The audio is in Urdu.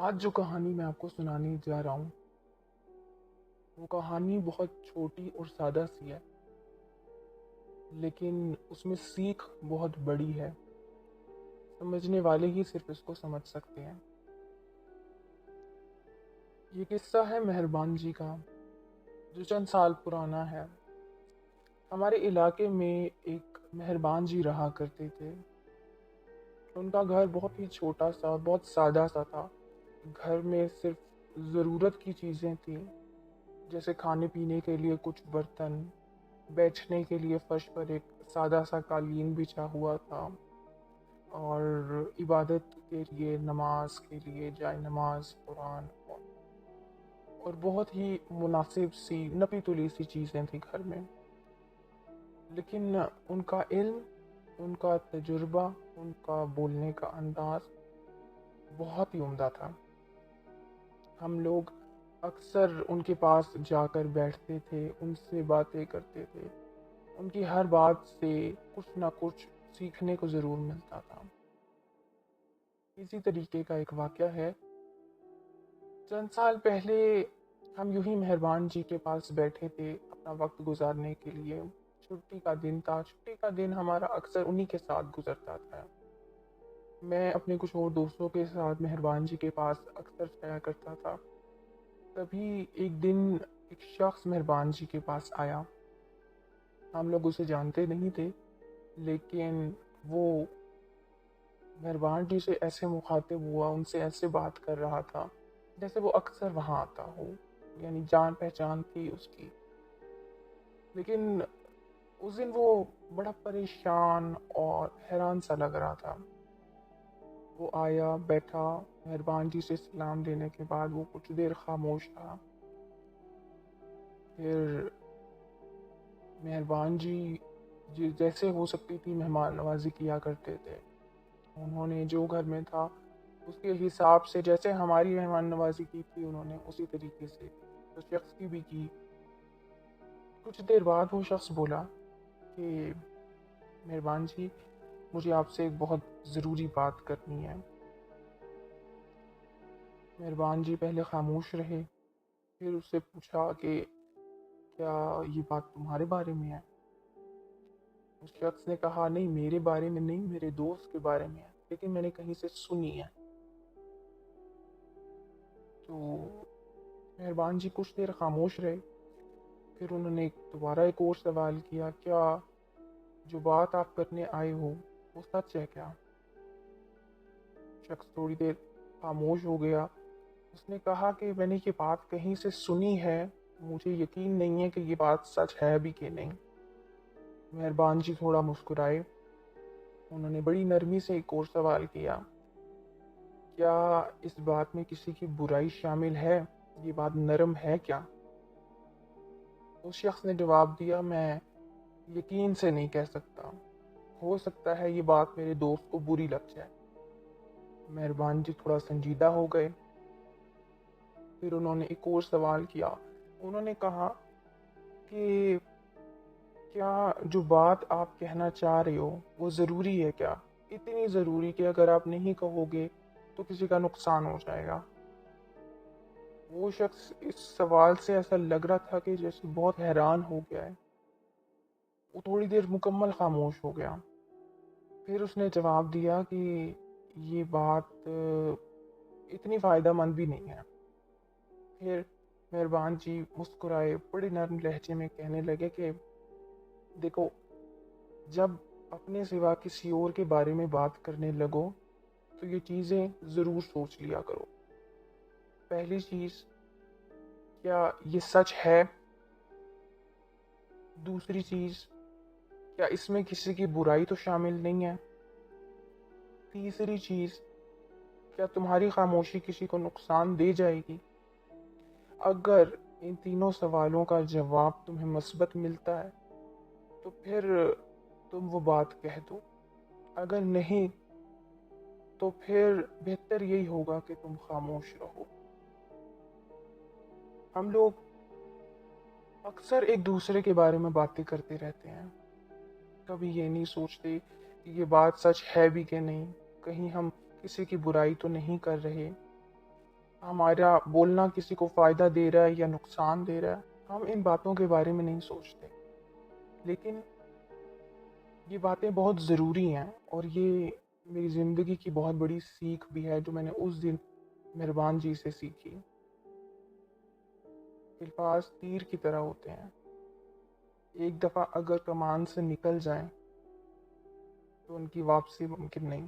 آج جو کہانی میں آپ کو سنانے جا رہا ہوں وہ کہانی بہت چھوٹی اور سادہ سی ہے، لیکن اس میں سیکھ بہت بڑی ہے۔ سمجھنے والے ہی صرف اس کو سمجھ سکتے ہیں۔ یہ قصہ ہے مہربان جی کا، جو چند سال پرانا ہے۔ ہمارے علاقے میں ایک مہربان جی رہا کرتے تھے۔ ان کا گھر بہت ہی چھوٹا سا، بہت سادہ سا تھا۔ گھر میں صرف ضرورت کی چیزیں تھیں، جیسے کھانے پینے کے لیے کچھ برتن، بیٹھنے کے لیے فرش پر ایک سادہ سا قالین بچھا ہوا تھا، اور عبادت کے لیے، نماز کے لیے جائے نماز، قرآن، اور بہت ہی مناسب سی نپی تلی سی چیزیں تھیں گھر میں۔ لیکن ان کا علم، ان کا تجربہ، ان کا بولنے کا انداز بہت ہی عمدہ تھا۔ ہم لوگ اکثر ان کے پاس جا کر بیٹھتے تھے، ان سے باتیں کرتے تھے۔ ان کی ہر بات سے کچھ نہ کچھ سیکھنے کو ضرور ملتا تھا۔ اسی طریقے کا ایک واقعہ ہے۔ چند سال پہلے ہم یوں ہی مہربان جی کے پاس بیٹھے تھے اپنا وقت گزارنے کے لیے۔ چھٹی کا دن تھا۔ چھٹی کا دن ہمارا اکثر انہی کے ساتھ گزرتا تھا۔ میں اپنے کچھ اور دوستوں کے ساتھ مہربان جی کے پاس اکثر جایا کرتا تھا۔ تبھی ایک دن ایک شخص مہربان جی کے پاس آیا۔ ہم لوگ اسے جانتے نہیں تھے، لیکن وہ مہربان جی سے ایسے مخاطب ہوا، ان سے ایسے بات کر رہا تھا جیسے وہ اکثر وہاں آتا ہو، یعنی جان پہچان تھی اس کی۔ لیکن اس دن وہ بڑا پریشان اور حیران سا لگ رہا تھا۔ وہ آیا، بیٹھا، مہربان جی سے سلام دینے کے بعد وہ کچھ دیر خاموش رہا۔ پھر مہربان جی جیسے ہو سکتی تھی مہمان نوازی کیا کرتے تھے۔ انہوں نے جو گھر میں تھا اس کے حساب سے جیسے ہماری مہمان نوازی کی تھی، انہوں نے اسی طریقے سے اس شخص کی بھی کی۔ کچھ دیر بعد وہ شخص بولا کہ مہربان جی، مجھے آپ سے ایک بہت ضروری بات کرنی ہے۔ مہربان جی پہلے خاموش رہے، پھر اس سے پوچھا کہ کیا یہ بات تمہارے بارے میں ہے؟ اس شخص نے کہا نہیں، میرے بارے میں نہیں، میرے دوست کے بارے میں ہے، لیکن میں نے کہیں سے سنی ہے۔ تو مہربان جی کچھ دیر خاموش رہے، پھر انہوں نے دوبارہ ایک اور سوال کیا، کیا جو بات آپ کرنے آئے ہو وہ سچ ہے کیا؟ شخص تھوڑی دیر خاموش ہو گیا۔ اس نے کہا کہ میں نے یہ بات کہیں سے سنی ہے، مجھے یقین نہیں ہے کہ یہ بات سچ ہے بھی کہ نہیں۔ مہربان جی تھوڑا مسکرائے۔ انہوں نے بڑی نرمی سے ایک اور سوال کیا، کیا اس بات میں کسی کی برائی شامل ہے؟ یہ بات نرم ہے کیا؟ اس شخص نے جواب دیا، میں یقین سے نہیں کہہ سکتا، ہو سکتا ہے یہ بات میرے دوست کو بری لگ جائے۔ مہربان جی تھوڑا سنجیدہ ہو گئے۔ پھر انہوں نے ایک اور سوال کیا۔ انہوں نے کہا کہ کیا جو بات آپ کہنا چاہ رہے ہو وہ ضروری ہے کیا؟ اتنی ضروری کہ اگر آپ نہیں کہو گے تو کسی کا نقصان ہو جائے گا؟ وہ شخص اس سوال سے ایسا لگ رہا تھا کہ جیسے بہت حیران ہو گیا ہے۔ وہ تھوڑی دیر مکمل خاموش ہو گیا۔ پھر اس نے جواب دیا کہ یہ بات اتنی فائدہ مند بھی نہیں ہے۔ پھر مہربان جی مسکرائے، بڑے نرم لہجے میں کہنے لگے کہ دیکھو، جب اپنے سوا کسی اور کے بارے میں بات کرنے لگو تو یہ چیزیں ضرور سوچ لیا کرو۔ پہلی چیز، کیا یہ سچ ہے؟ دوسری چیز، کیا اس میں کسی کی برائی تو شامل نہیں ہے؟ تیسری چیز، کیا تمہاری خاموشی کسی کو نقصان دے جائے گی؟ اگر ان تینوں سوالوں کا جواب تمہیں مثبت ملتا ہے تو پھر تم وہ بات کہہ دو، اگر نہیں تو پھر بہتر یہی ہوگا کہ تم خاموش رہو۔ ہم لوگ اکثر ایک دوسرے کے بارے میں باتیں کرتے رہتے ہیں، کبھی یہ نہیں سوچتے کہ یہ بات سچ ہے بھی کہ نہیں، کہیں ہم کسی کی برائی تو نہیں کر رہے۔ ہمارا بولنا کسی کو فائدہ دے رہا ہے یا نقصان دے رہا ہے، ہم ان باتوں کے بارے میں نہیں سوچتے، لیکن یہ باتیں بہت ضروری ہیں، اور یہ میری زندگی کی بہت بڑی سیکھ بھی ہے جو میں نے اس دن مہربان جی سے سیکھی۔ الفاظ تیر کی طرح ہوتے ہیں، ایک دفعہ اگر کمان سے نکل جائیں تو ان کی واپسی ممکن نہیں۔